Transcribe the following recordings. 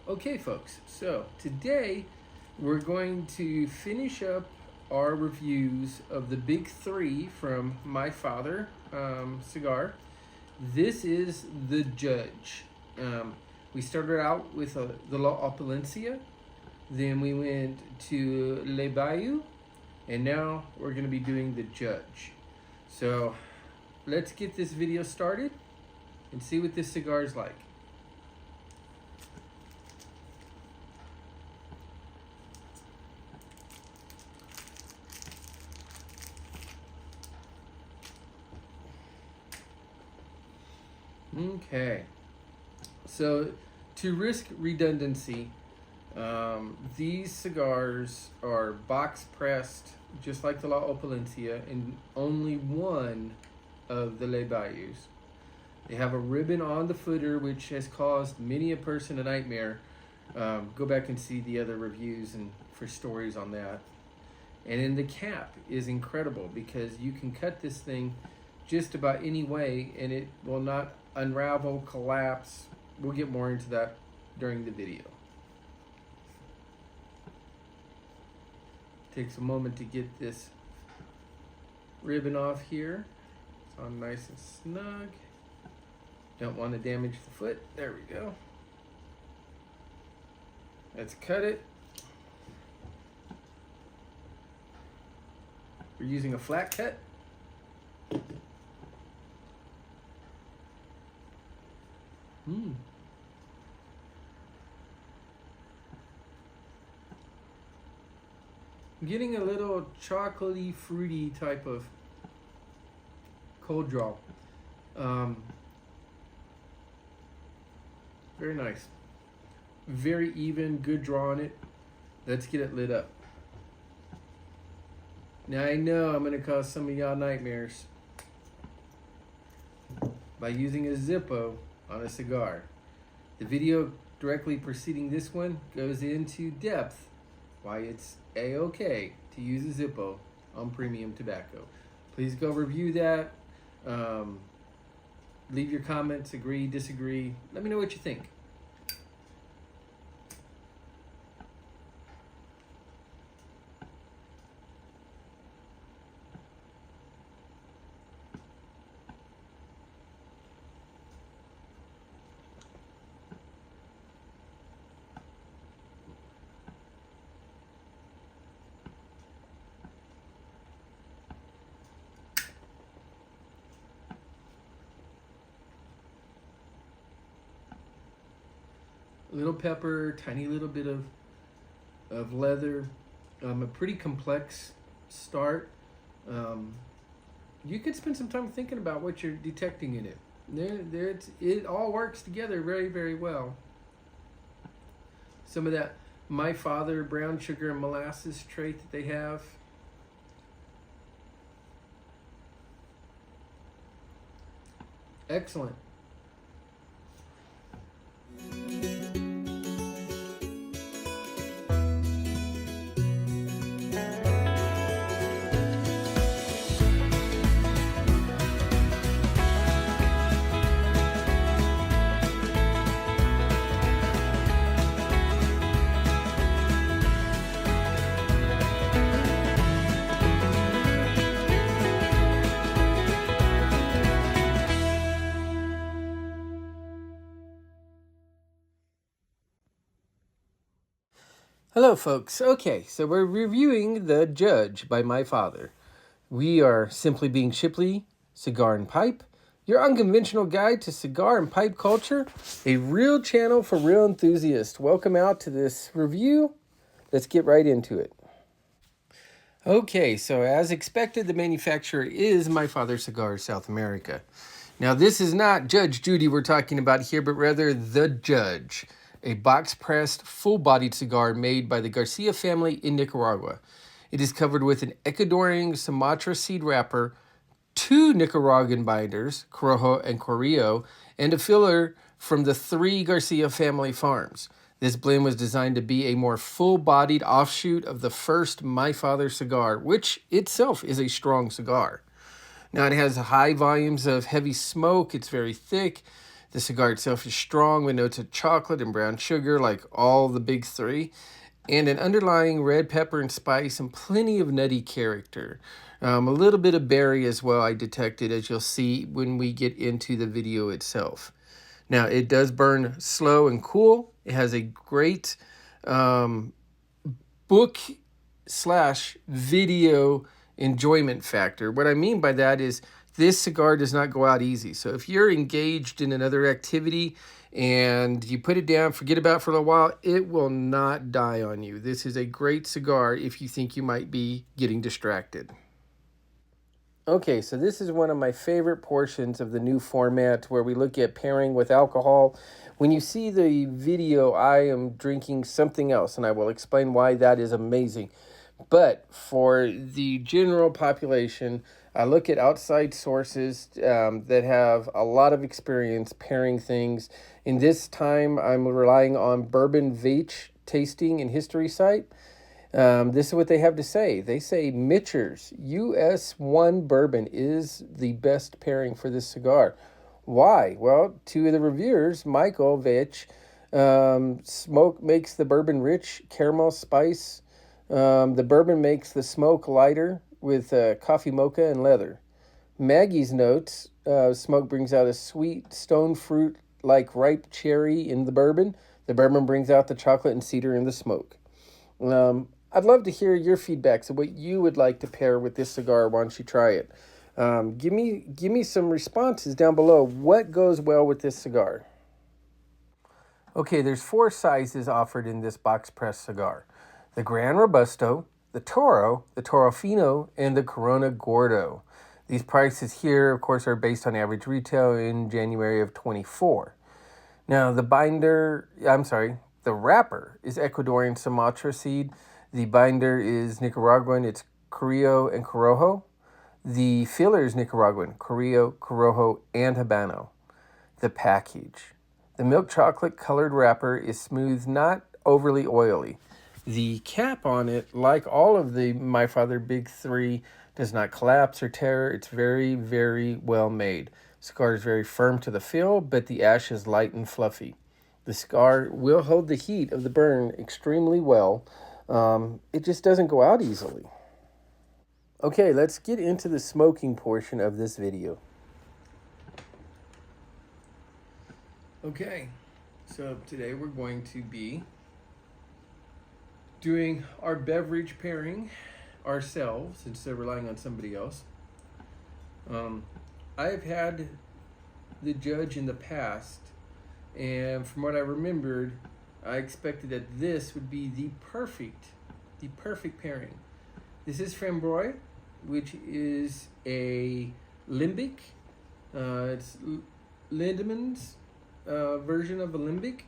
Okay, folks, so today we're going to finish up our reviews of the big three from My Father Cigar. This is the Judge. We started out with the La Opulencia, then we went to Le Bayou, and now we're going to be doing the Judge. So let's get this video started and see what this cigar is like. Okay, so to risk redundancy, these cigars are box pressed just like the La Opulencia in only one of the Le Bayous. They have a ribbon on the footer which has caused many a person a nightmare. Go back and see the other reviews and for stories on that. And then the cap is incredible because you can cut this thing just about any way and it will not unravel, collapse. We'll get more into that during the video. Takes a moment to get this ribbon off here. It's on nice and snug. Don't want to damage the foot. There we go. Let's cut it. We're using a flat cut. I'm getting a little chocolatey, fruity type of cold draw. Very nice. Very even, good draw on it. Let's get it lit up. Now I know I'm gonna cause some of y'all nightmares by using a Zippo on a cigar. The video directly preceding this one goes into depth why it's a-okay to use a Zippo on premium tobacco. Please go review that. Leave your comments, agree, disagree. Let me know what you think. Little pepper, tiny little bit of leather, a pretty complex start. You could spend some time thinking about what you're detecting in it. It all works together very, very well. Some of that My Father brown sugar and molasses trait that they have. Excellent. Hello, folks. Okay, so we're reviewing The Judge by My Father. We are Simply Being Shipley, Cigar and Pipe, your unconventional guide to cigar and pipe culture, a real channel for real enthusiasts. Welcome out to this review. Let's get right into it. Okay, so as expected, the manufacturer is My Father Cigars South America. Now, this is not Judge Judy we're talking about here, but rather The Judge, a box-pressed, full-bodied cigar made by the Garcia family in Nicaragua. It is covered with an Ecuadorian Sumatra seed wrapper, 2 Nicaraguan binders, Corojo and Corrillo, and a filler from the 3 Garcia family farms. This blend was designed to be a more full-bodied offshoot of the first My Father cigar, which itself is a strong cigar. Now, it has high volumes of heavy smoke. It's very thick. The cigar itself is strong with notes of chocolate and brown sugar, like all the big three, and an underlying red pepper and spice and plenty of nutty character. A little bit of berry as well, I detected, as you'll see when we get into the video itself. Now, it does burn slow and cool. It has a great book slash video enjoyment factor. What I mean by that is this cigar does not go out easy. So if you're engaged in another activity and you put it down, forget about it for a little while, it will not die on you. This is a great cigar if you think you might be getting distracted. Okay, so this is one of my favorite portions of the new format where we look at pairing with alcohol. When you see the video, I am drinking something else, and I will explain why that is amazing. But for the general population, I look at outside sources that have a lot of experience pairing things. In this time, I'm relying on Bourbon Veitch Tasting and History site. This is what they have to say. They say Mitcher's US1 bourbon is the best pairing for this cigar. Why? Well, two of the reviewers, Michael Veitch, smoke makes the bourbon rich, caramel spice. The bourbon makes the smoke lighter with coffee mocha and leather. Maggie's notes, smoke brings out a sweet stone fruit like ripe cherry in the bourbon. The bourbon brings out the chocolate and cedar in the smoke. I'd love to hear your feedback. So what you would like to pair with this cigar once you try it. Give me some responses down below. What goes well with this cigar? Okay, there's 4 sizes offered in this box press cigar. The Gran Robusto, the Toro Fino, and the Corona Gordo. These prices here, of course, are based on average retail in January of 24. Now, the wrapper is Ecuadorian Sumatra seed. The binder is Nicaraguan, it's Carrillo and Corojo. The filler is Nicaraguan, Carrillo, Corojo, and Habano. The package. The milk chocolate colored wrapper is smooth, not overly oily. The cap on it, like all of the My Father Big 3, does not collapse or tear. It's very, very well made. Cigar is very firm to the feel, but the ash is light and fluffy. The cigar will hold the heat of the burn extremely well. It just doesn't go out easily. Okay, let's get into the smoking portion of this video. Okay, so today we're going to be doing our beverage pairing ourselves instead of relying on somebody else. I've had the Judge in the past, and from what I remembered, I expected that this would be the perfect pairing. This is Framboise, which is a limbic. It's Lindemann's version of a limbic.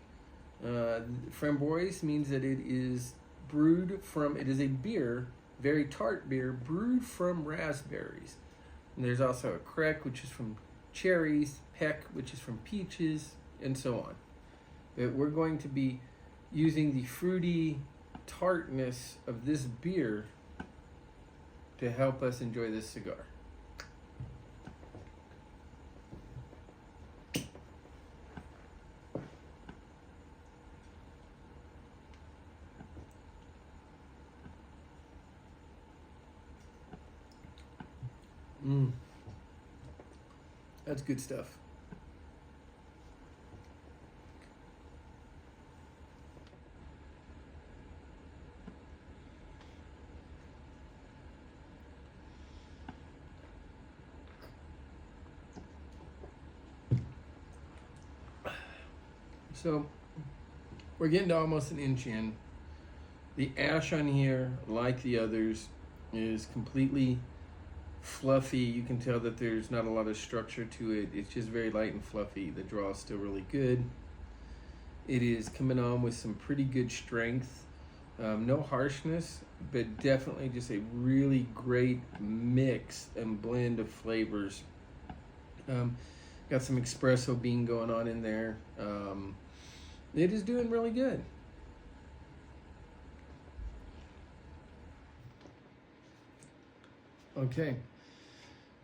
Framboise means that it is it is a beer, very tart beer, brewed from raspberries. And there's also a Kraken, which is from cherries, Peck, which is from peaches, and so on. But we're going to be using the fruity tartness of this beer to help us enjoy this cigar. That's good stuff. So we're getting to almost an inch in. The ash on here, like the others, is completely fluffy. You can tell that there's not a lot of structure to it. It's just very light and fluffy. The draw is still really good. It is coming on with some pretty good strength. No harshness, but definitely just a really great mix and blend of flavors. Got some espresso bean going on in there. It is doing really good. Okay,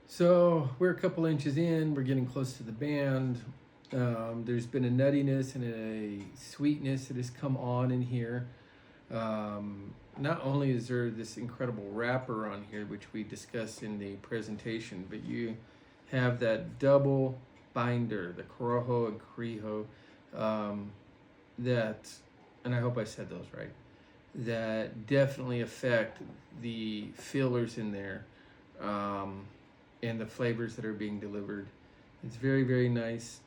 so we're a couple inches in. We're getting close to the band. There's been a nuttiness and a sweetness that has come on in here. Not only is there this incredible wrapper on here, which we discussed in the presentation, but you have that double binder, the Corojo and Crijo, that, and I hope I said those right, that definitely affect the fillers in there, and the flavors that are being delivered. It's very, very nice.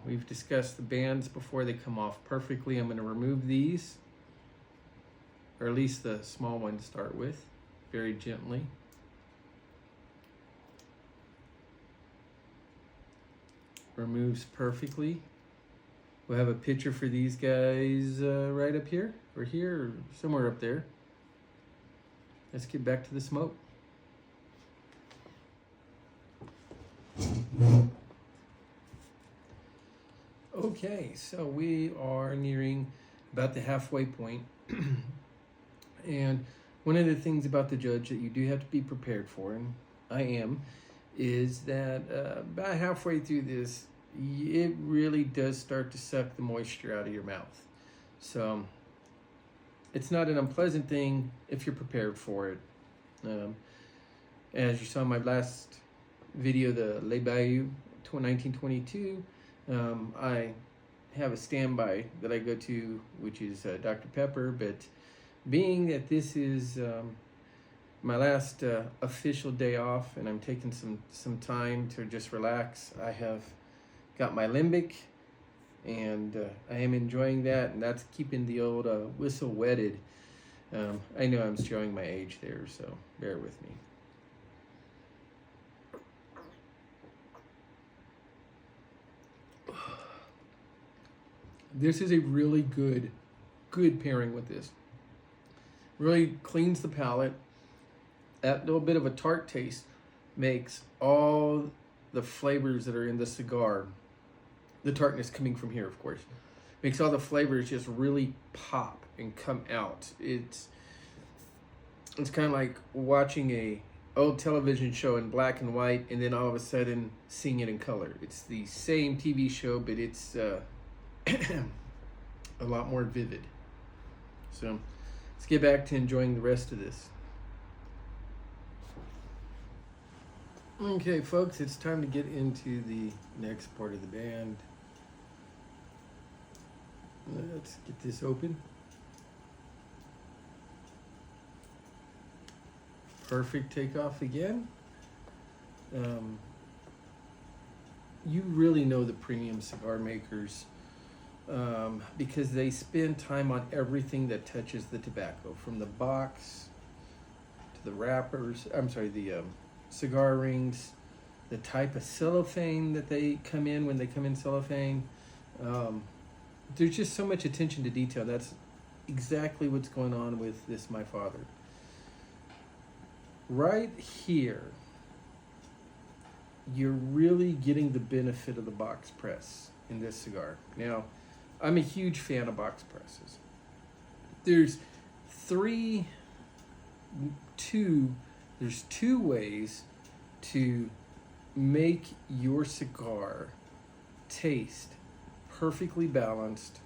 We've discussed the bands before. They come off perfectly. I'm going to remove these, or at least the small one to start with, very gently. Removes perfectly. We'll have a picture for these guys right up here, or here, or somewhere up there. Let's get back to the smoke. Okay, so we are nearing about the halfway point. And one of the things about the Judge that you do have to be prepared for, and I am, is that about halfway through this, it really does start to suck the moisture out of your mouth. So it's not an unpleasant thing if you're prepared for it. As you saw in my last video, the Le Bayou 1922, I have a standby that I go to, which is Dr. Pepper, but being that this is my last official day off and I'm taking some time to just relax, I have got my limbic, and I am enjoying that, and that's keeping the old whistle wetted. I know I'm showing my age there, so bear with me. This is a really good pairing with this. Really cleans the palate. That little bit of a tart taste makes all the flavors that are in the cigar, the tartness coming from here, of course, makes all the flavors just really pop and come out. It's kind of like watching a old television show in black and white and then all of a sudden seeing it in color. It's the same TV show, but it's a lot more vivid. So let's get back to enjoying the rest of this. Okay, folks, it's time to get into the next part of the band. Let's get this open. Perfect takeoff again. You really know the premium cigar makers because they spend time on everything that touches the tobacco, from the box to the wrappers. The cigar rings, the type of cellophane that they come in when they come in cellophane. There's just so much attention to detail. That's exactly what's going on with this My Father. Right here, you're really getting the benefit of the box press in this cigar. Now, I'm a huge fan of box presses. There's two ways to make your cigar taste perfectly balanced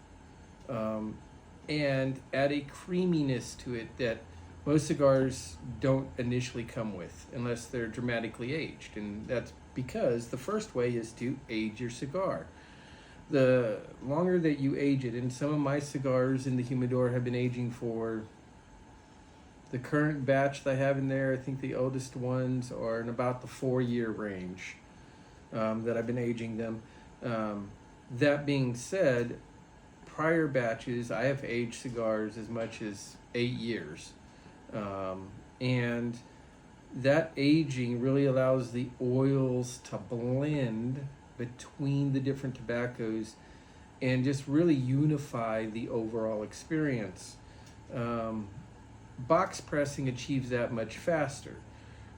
and add a creaminess to it that most cigars don't initially come with unless they're dramatically aged. And that's because the first way is to age your cigar. The longer that you age it, and some of my cigars in the humidor have been aging for the current batch that I have in there, I think the oldest ones are in about the 4-year range that I've been aging them. That being said, prior batches, I have aged cigars as much as 8 years. And that aging really allows the oils to blend between the different tobaccos and just really unify the overall experience. Box pressing achieves that much faster.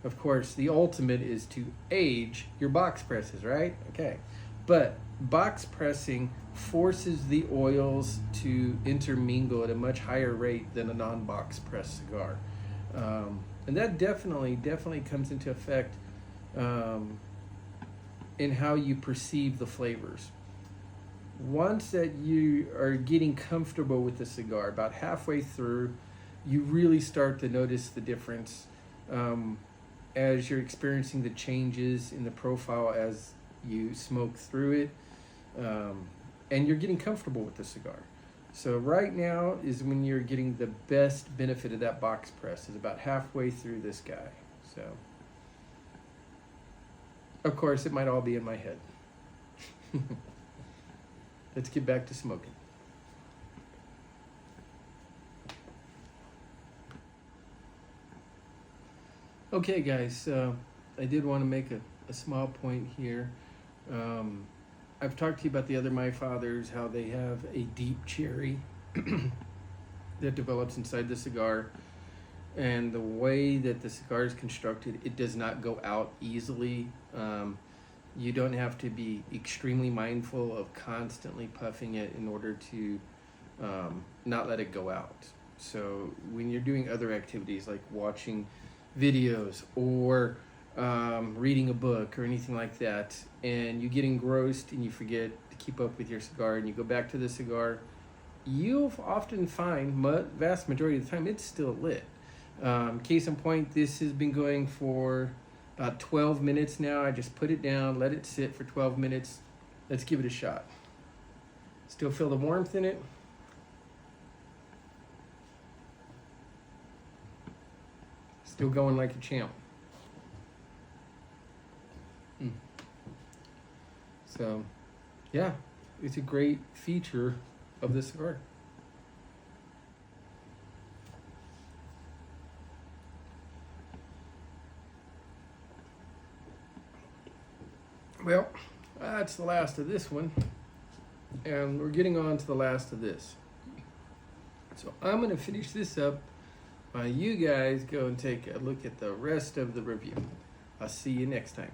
Of course, the ultimate is to age your box presses, right? Okay. But box pressing forces the oils to intermingle at a much higher rate than a non-box press cigar. And that definitely comes into effect in how you perceive the flavors. once that you are getting comfortable with the cigar, about halfway through, you really start to notice the difference as you're experiencing the changes in the profile as you smoke through it, and you're getting comfortable with the cigar. So right now is when you're getting the best benefit of that box press, is about halfway through this guy. So, of course, it might all be in my head. Let's get back to smoking. Okay, guys, I did want to make a small point here. I've talked to you about the other My Fathers, how they have a deep cherry that develops inside the cigar. And the way that the cigar is constructed, it does not go out easily. You don't have to be extremely mindful of constantly puffing it in order to not let it go out. So when you're doing other activities like watching videos or reading a book or anything like that, and you get engrossed and you forget to keep up with your cigar and you go back to the cigar, you'll often find, vast majority of the time, it's still lit. Case in point, this has been going for about 12 minutes now. I just put it down, let it sit for 12 minutes. Let's give it a shot. Still feel the warmth in it. Still going like a champ. So, yeah, it's a great feature of the cigar. Well, that's the last of this one, and we're getting on to the last of this. So I'm going to finish this up while you guys go and take a look at the rest of the review. I'll see you next time.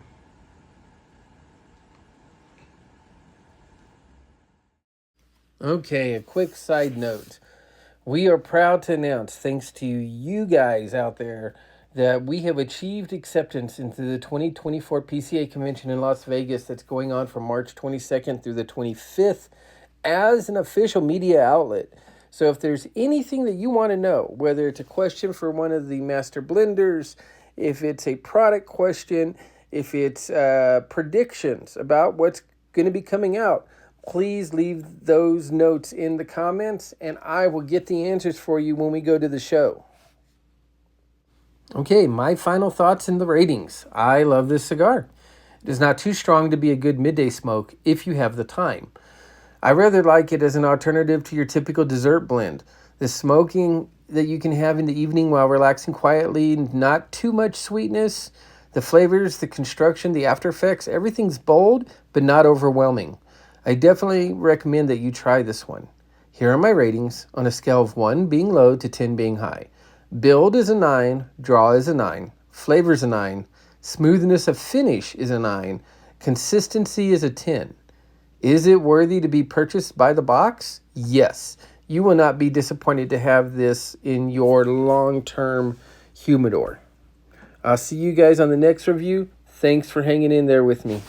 Okay, a quick side note. We are proud to announce, thanks to you guys out there, that we have achieved acceptance into the 2024 PCA convention in Las Vegas that's going on from March 22nd through the 25th as an official media outlet. So if there's anything that you want to know, whether it's a question for one of the master blenders, if it's a product question, if it's predictions about what's going to be coming out, please leave those notes in the comments and I will get the answers for you when we go to the show. Okay, my final thoughts and the ratings. I love this cigar. It is not too strong to be a good midday smoke if you have the time. I rather like it as an alternative to your typical dessert blend. The smoking that you can have in the evening while relaxing quietly, not too much sweetness. The flavors, the construction, the after effects, everything's bold but not overwhelming. I definitely recommend that you try this one. Here are my ratings on a scale of 1 being low to 10 being high. Build is a 9, draw is a 9, flavor is a 9, smoothness of finish is a 9, consistency is a 10. Is it worthy to be purchased by the box? Yes. You will not be disappointed to have this in your long-term humidor. I'll see you guys on the next review. Thanks for hanging in there with me.